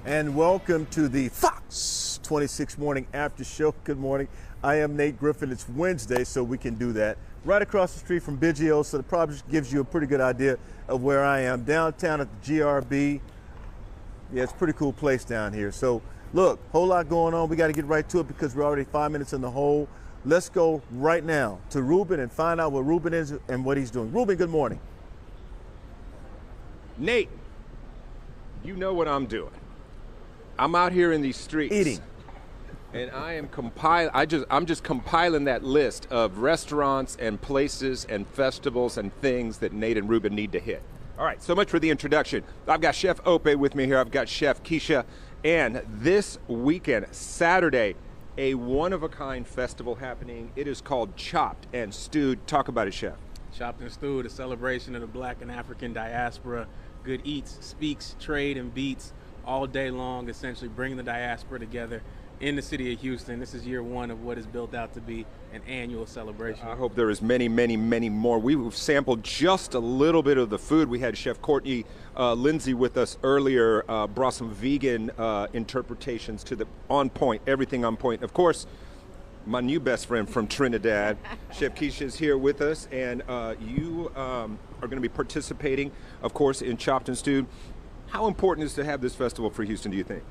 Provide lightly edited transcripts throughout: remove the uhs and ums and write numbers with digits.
and welcome to the Fox 26 Morning After Show. Good morning. I am Nate Griffin. It's Wednesday, so we can do that. Right across the street from Biggio, so it probably gives you a pretty good idea of where I am. Downtown at the GRB. Yeah, it's a pretty cool place down here. So, look, whole lot going on. We got to get right to it because we're already 5 minutes in the hole. Let's go right now to Ruben and find out what Ruben is and what he's doing. Ruben, good morning. Nate, you know what I'm doing. I'm out here in these streets. Eating. And I am I'm just compiling that list of restaurants and places and festivals and things that Nate and Ruben need to hit. All right, so much for the introduction. I've got Chef Ope with me here. I've got Chef Keisha. And this weekend, Saturday, a one-of-a-kind festival happening. It is called Chopped and Stewed. Talk about it, Chef. Chopped and Stewed, a celebration of the Black and African diaspora. Good eats, speaks, trade, and beats all day long, essentially bringing the diaspora together in the city of Houston. This is year one of what is built out to be an annual celebration. I hope there is many, many, many more. We've sampled just a little bit of the food. We had Chef Courtney Lindsay with us earlier, brought some vegan interpretations to the on point, everything on point. Of course, my new best friend from Trinidad, Chef Keisha, is here with us, and you are going to be participating, of course, in Chopped and Stewed. How important is to have this festival for Houston, do you think?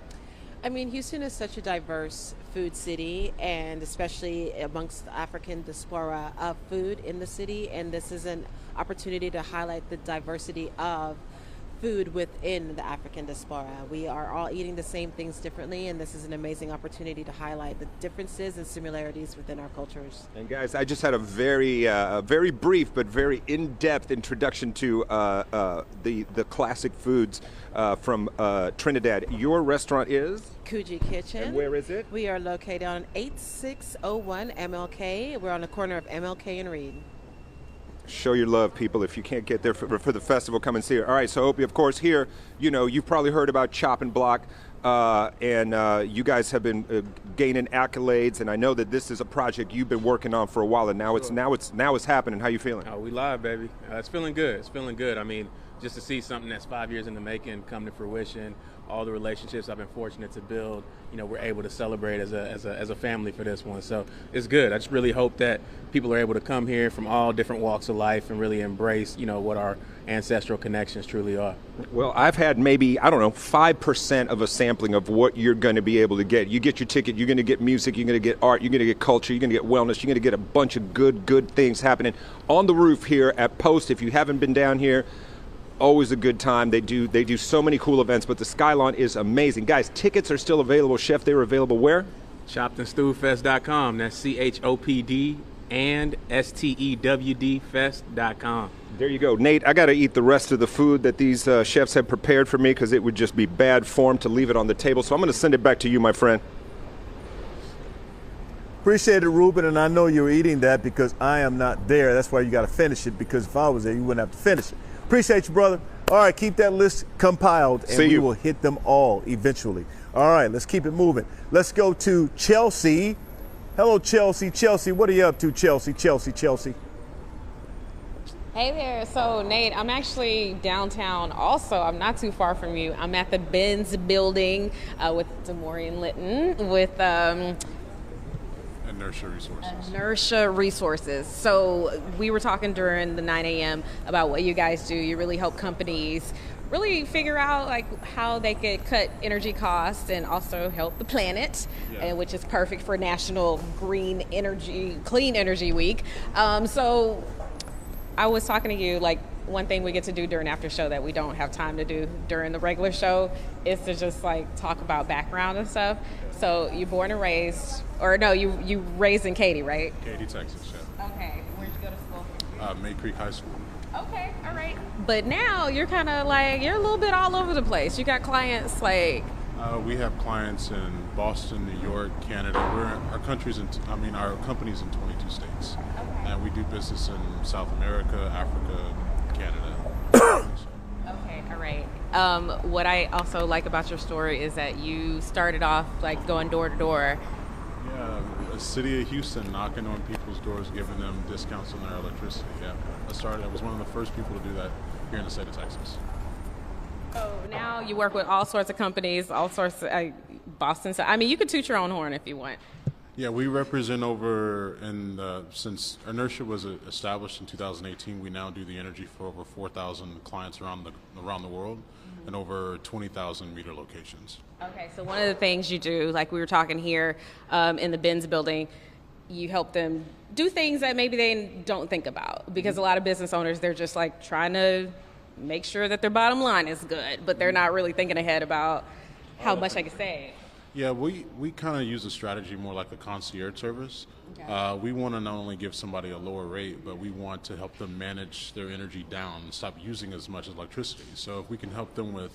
I mean, Houston is such a diverse food city, and especially amongst the African diaspora of food in the city, and this is an opportunity to highlight the diversity of food within the African diaspora. We are all eating the same things differently, and this is an amazing opportunity to highlight the differences and similarities within our cultures. And guys, I just had a very brief but very in-depth introduction to the classic foods from Trinidad. Your restaurant is? Kuji Kitchen. And where is it? We are located on 8601 MLK. We're on the corner of MLK and Reed. Show your love, people. If you can't get there for the festival, come and see it. All right, so Opie, of course, here, you know, you've probably heard about Chop and Block, and you guys have been gaining accolades, and I know that this is a project you've been working on for a while, and now it's happening. How you feeling? Oh, we live, baby. It's feeling good. It's feeling good. I mean, just to see something that's 5 years in the making come to fruition, all the relationships I've been fortunate to build, you know, we're able to celebrate as a family for this one. So it's good. I just really hope that people are able to come here from all different walks of life and really embrace, you know, what our ancestral connections truly are. Well, I've had maybe, I don't know, 5% of a sampling of what you're going to be able to get. You get your ticket, you're going to get music, you're going to get art, you're going to get culture, you're going to get wellness, you're going to get a bunch of good things happening on the roof here at Post. If you haven't been down here, always a good time. They do so many cool events, but the Skylon is amazing. Guys, tickets are still available. Chef, they're available where? ChoppedandStewedFest.com. That's CHOPD and STEWD Fest.com. There you go. Nate, I got to eat the rest of the food that these chefs have prepared for me because it would just be bad form to leave it on the table. So I'm going to send it back to you, my friend. Appreciate it, Ruben, and I know you're eating that because I am not there. That's why you got to finish it, because if I was there, you wouldn't have to finish it. Appreciate you, brother. All right, keep that list compiled, and we will hit them all eventually. All right, let's keep it moving. Let's go to Chelsea. Hello, Chelsea. Chelsea, what are you up to, Chelsea? Chelsea. Hey there. So, Nate, I'm actually downtown also. I'm not too far from you. I'm at the Benz building with Demorian Litton with Inertia Resources. So we were talking during the 9 a.m. about what you guys do. You really help companies really figure out like how they could cut energy costs and also help the planet, which is perfect for National Clean Energy Week. So I was talking to you, like, one thing we get to do during after show that we don't have time to do during the regular show is to just like talk about background and stuff. So you born and raised, or no, you raised in Katy, right? Katy, Texas, yeah. Okay, where'd you go to school? May Creek High School. Okay, all right. But now you're kind of like, you're a little bit all over the place. You got clients like... We have clients in Boston, New York, Canada. Our company's in 22 states. Okay. And we do business in South America, Africa, Canada. Okay, all right. What I also like about your story is that you started off like going door to door. Yeah, the city of Houston, knocking on people's doors, giving them discounts on their electricity. Yeah, I was one of the first people to do that here in the state of Texas. So now you work with all sorts of companies, all sorts of Boston. So I mean, you could toot your own horn if you want. Yeah, we represent since Inertia was established in 2018, we now do the energy for over 4,000 clients around the world and over 20,000 meter locations. Okay, so one of the things you do, like we were talking here in the Benz building, you help them do things that maybe they don't think about, because a lot of business owners, they're just like trying to make sure that their bottom line is good, but they're not really thinking ahead about how much I can save. Yeah, we kind of use a strategy more like a concierge service. Okay. We want to not only give somebody a lower rate, but we want to help them manage their energy down and stop using as much electricity. So if we can help them with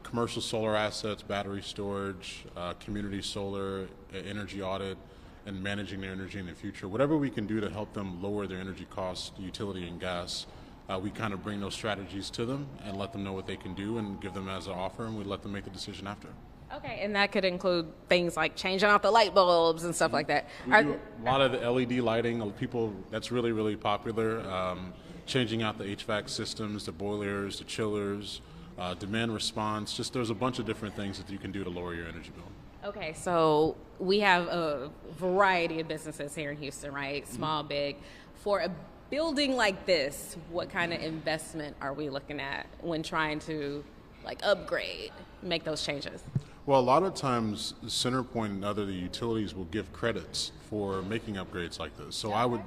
commercial solar assets, battery storage, community solar, energy audit, and managing their energy in the future, whatever we can do to help them lower their energy costs, utility and gas, we kind of bring those strategies to them and let them know what they can do and give them as an offer, and we let them make the decision after. Okay, and that could include things like changing out the light bulbs and stuff like that. We do a lot of the LED lighting. People, that's really, really popular. Changing out the HVAC systems, the boilers, the chillers, demand response. Just there's a bunch of different things that you can do to lower your energy bill. Okay, so we have a variety of businesses here in Houston, right? Small, big. For a building like this, what kind of investment are we looking at when trying to like upgrade, make those changes? Well, a lot of times, CenterPoint and other utilities will give credits for making upgrades like this. So I would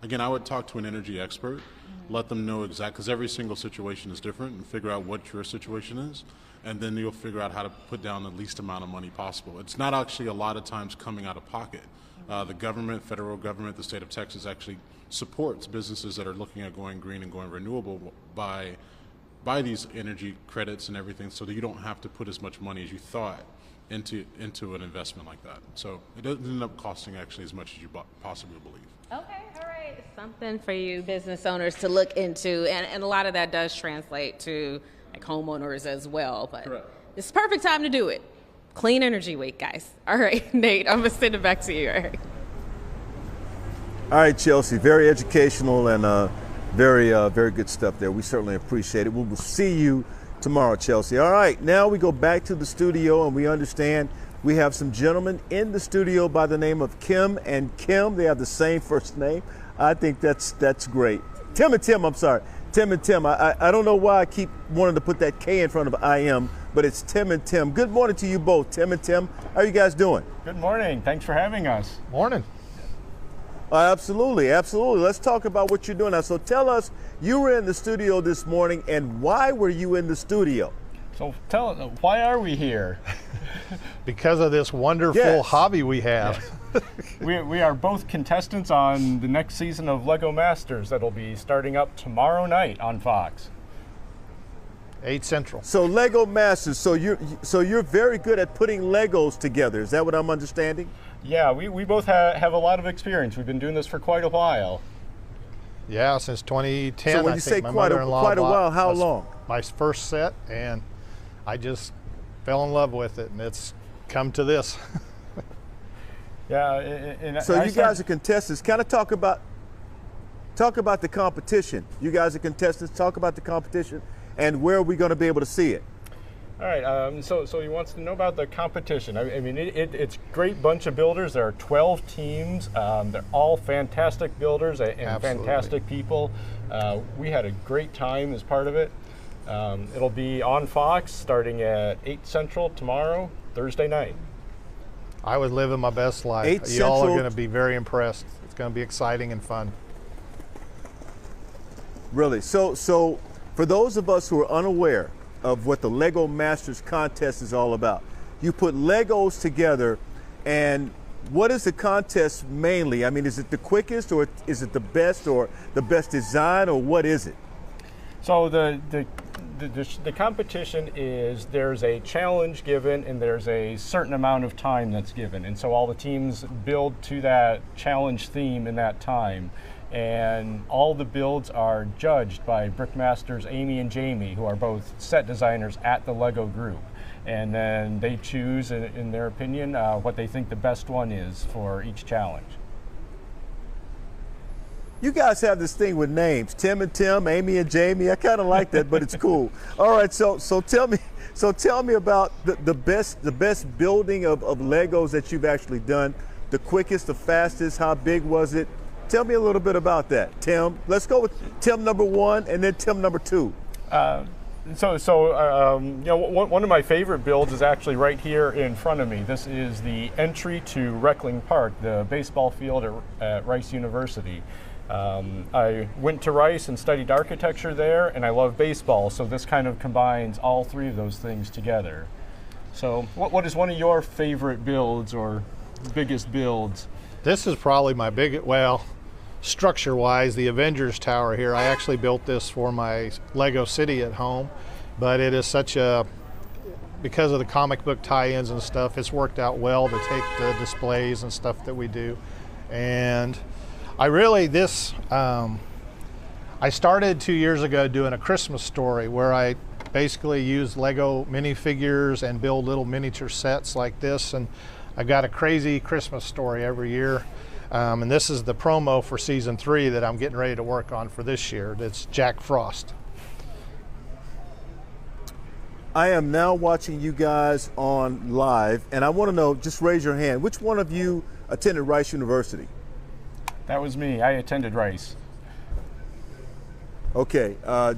I would talk to an energy expert, let them know exactly, because every single situation is different, and figure out what your situation is, and then you'll figure out how to put down the least amount of money possible. It's not actually a lot of times coming out of pocket. The government, federal government, the state of Texas actually supports businesses that are looking at going green and going renewable by these energy credits and everything, so that you don't have to put as much money as you thought into an investment like that. So it doesn't end up costing actually as much as you possibly believe. Okay, all right. Something for you business owners to look into, and a lot of that does translate to like homeowners as well. But Correct. It's the perfect time to do it. Clean Energy Week, guys. All right, Nate, I'm gonna send it back to you. All right, Chelsea, very educational and very good stuff there. We certainly appreciate it. We will see you tomorrow, Chelsea. All right, now we go back to the studio, and we understand we have some gentlemen in the studio by the name of Kim and Kim. They have the same first name. I think that's great. Tim and Tim, I'm sorry. Tim and Tim. I don't know why I keep wanting to put that K in front of I am, but it's Tim and Tim. Good morning to you both, Tim and Tim. How are you guys doing? Good morning. Thanks for having us. Morning. Absolutely. Let's talk about what you're doing now. So tell us, you were in the studio this morning, and why were you in the studio? So why are we here? Because of this wonderful hobby we have. Yes. we are both contestants on the next season of Lego Masters that'll be starting up tomorrow night on Fox. 8 Central. So Lego Masters, so you're very good at putting Legos together. Is that what I'm understanding? Yeah, we both have a lot of experience. We've been doing this for quite a while. Yeah, since 2010. So when you say quite a while, how long? My first set, and I just fell in love with it, and it's come to this. Yeah. So you guys are contestants. Kind of talk about the competition. You guys are contestants. Talk about the competition and where are we going to be able to see it? All right, so he wants to know about the competition. I mean, it's a great bunch of builders. There are 12 teams. They're all fantastic builders and Absolutely. fantastic people. We had a great time as part of it. It'll be on Fox starting at 8 Central tomorrow, Thursday night. I was living my best life. 8 Y'all Central. are going to be very impressed. It's going to be exciting and fun. Really? So for those of us who are unaware of what the Lego Masters contest is all about, you put Legos together, and what is the contest mainly? I mean, is it the quickest, or is it the best design, or what is it? So the competition is, there's a challenge given and there's a certain amount of time that's given, and so all the teams build to that challenge theme in that time. And all the builds are judged by Brickmasters Amy and Jamie, who are both set designers at the Lego Group. And then they choose, in their opinion, what they think the best one is for each challenge. You guys have this thing with names, Tim and Tim, Amy and Jamie. I kind of like that, but it's cool. All right, so tell me about the best building of Legos that you've actually done. The quickest, the fastest, how big was it? Tell me a little bit about that, Tim. Let's go with Tim number 1 and then Tim number 2. One of my favorite builds is actually right here in front of me. This is the entry to Reckling Park, the baseball field at Rice University. I went to Rice and studied architecture there, and I love baseball, so this kind of combines all three of those things together. So what is one of your favorite builds or biggest builds? This is probably my structure-wise, the Avengers Tower here. I actually built this for my Lego City at home, but it is because of the comic book tie-ins and stuff, it's worked out well to take the displays and stuff that we do. And I started 2 years ago doing a Christmas story where I basically use Lego minifigures and build little miniature sets like this, and I got a crazy Christmas story every year. And this is the promo for season 3 that I'm getting ready to work on for this year. It's Jack Frost. I am now watching you guys on live, and I want to know, just raise your hand, which one of you attended Rice University? That was me. I attended Rice. Okay,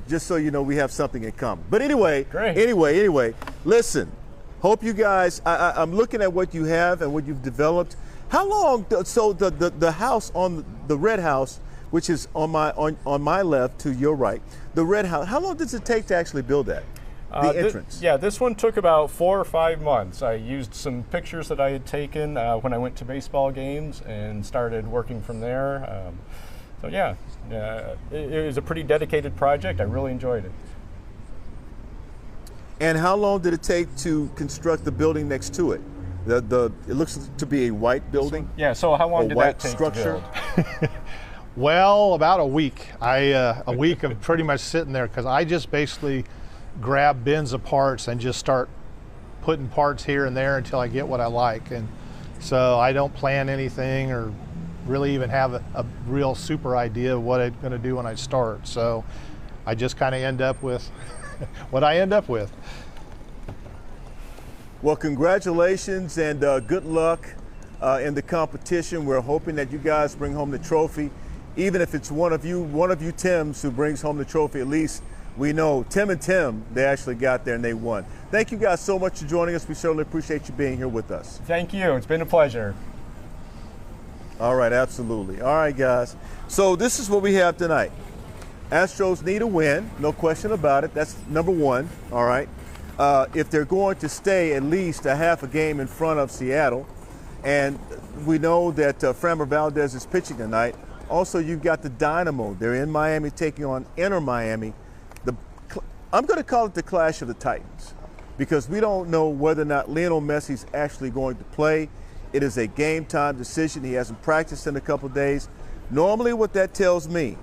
just so you know, we have something in common. But anyway, Great. anyway, listen, hope you guys, I'm looking at what you have and what you've developed. How long, so the house on the red house, which is on my left to your right, the red house, how long does it take to actually build that? The entrance? This one took about 4 or 5 months. I used some pictures that I had taken when I went to baseball games and started working from there. It was a pretty dedicated project. I really enjoyed it. And how long did it take to construct the building next to it? It looks to be a white building. Yeah, so how long did that take structure? to build? Well, about a week. A week of pretty much sitting there, because I just basically grab bins of parts and just start putting parts here and there until I get what I like. And so I don't plan anything or really even have a real super idea of what I'm going to do when I start. So I just kind of end up with what I end up with. Well, congratulations and good luck in the competition. We're hoping that you guys bring home the trophy. Even if it's one of you Tims who brings home the trophy, at least we know Tim and Tim, they actually got there and they won. Thank you guys so much for joining us. We certainly appreciate you being here with us. Thank you. It's been a pleasure. All right, absolutely. All right, guys. So this is what we have tonight. Astros need a win, no question about it. That's number 1, all right? If they're going to stay at least a half a game in front of Seattle, and we know that Framber Valdez is pitching tonight. Also, you've got the Dynamo. They're in Miami taking on Inter Miami. I'm going to call it the clash of the Titans because we don't know whether or not Lionel Messi's actually going to play. It is a game time decision. He hasn't practiced in a couple of days. Normally what that tells me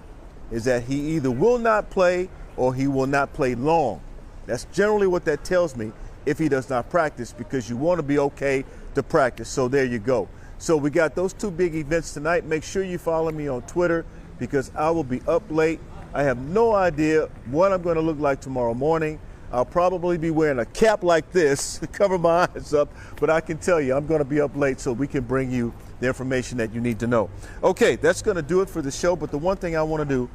is that he either will not play or he will not play long. That's generally what that tells me if he does not practice, because you want to be okay to practice. So there you go. So we got those 2 big events tonight. Make sure you follow me on Twitter because I will be up late. I have no idea what I'm going to look like tomorrow morning. I'll probably be wearing a cap like this to cover my eyes up, but I can tell you I'm going to be up late so we can bring you the information that you need to know. Okay, that's going to do it for the show, but the one thing I want to do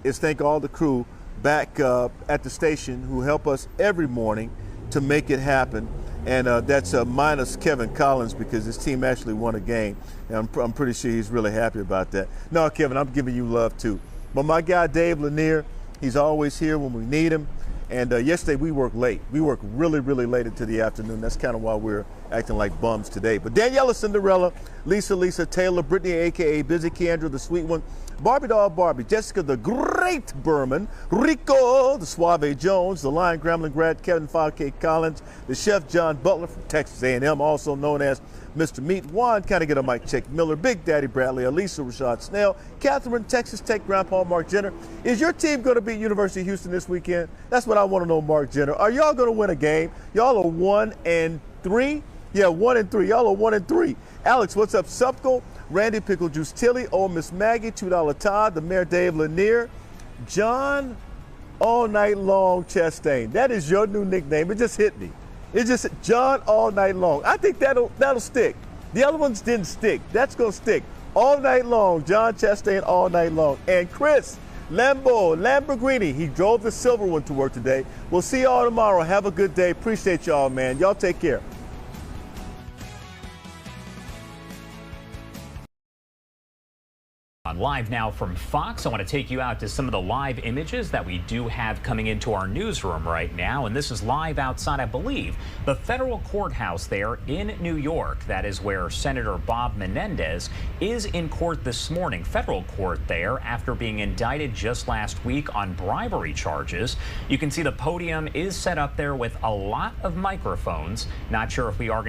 is thank all the crew back at the station who help us every morning to make it happen. And that's minus Kevin Collins because his team actually won a game. And I'm pretty sure he's really happy about that. No, Kevin, I'm giving you love too. But my guy, Dave Lanier, he's always here when we need him. And yesterday we worked late. We worked really, really late into the afternoon. That's kind of why we're acting like bums today. But Daniela Cinderella, Lisa Taylor, Brittany, a.k.a. Busy Kendra, the sweet one, Barbie Doll Barbie, Jessica the Great Berman, Rico the Suave Jones, the Lion Gremlin Grad, Kevin 5K Collins, the Chef John Butler from Texas A&M, also known as Mr. Meat, Juan, kind of get a mic check, Miller, Big Daddy Bradley, Elisa Rashad Snell, Catherine, Texas Tech, Grandpa Mark Jenner. Is your team going to beat University of Houston this weekend? That's what I want to know, Mark Jenner. Are y'all going to win a game? Y'all are 1-3? Yeah, 1-3. Y'all are 1-3. Alex, what's up? Supco? Randy Pickle Juice Tilly, Old Miss Maggie, $2 Todd, the Mayor Dave Lanier, John All Night Long Chastain. That is your new nickname. It just hit me. It's just John All Night Long. I think that'll stick. The other ones didn't stick. That's going to stick. All night long, John Chastain all night long. And Chris Lamborghini, he drove the silver one to work today. We'll see y'all tomorrow. Have a good day. Appreciate y'all, man. Y'all take care. Live now from Fox, I want to take you out to some of the live images that we do have coming into our newsroom right now. And this is live outside, I believe, the federal courthouse there in New York. That is where Senator Bob Menendez is in court this morning, federal court there, after being indicted just last week on bribery charges. You can see the podium is set up there with a lot of microphones. Not sure if we are going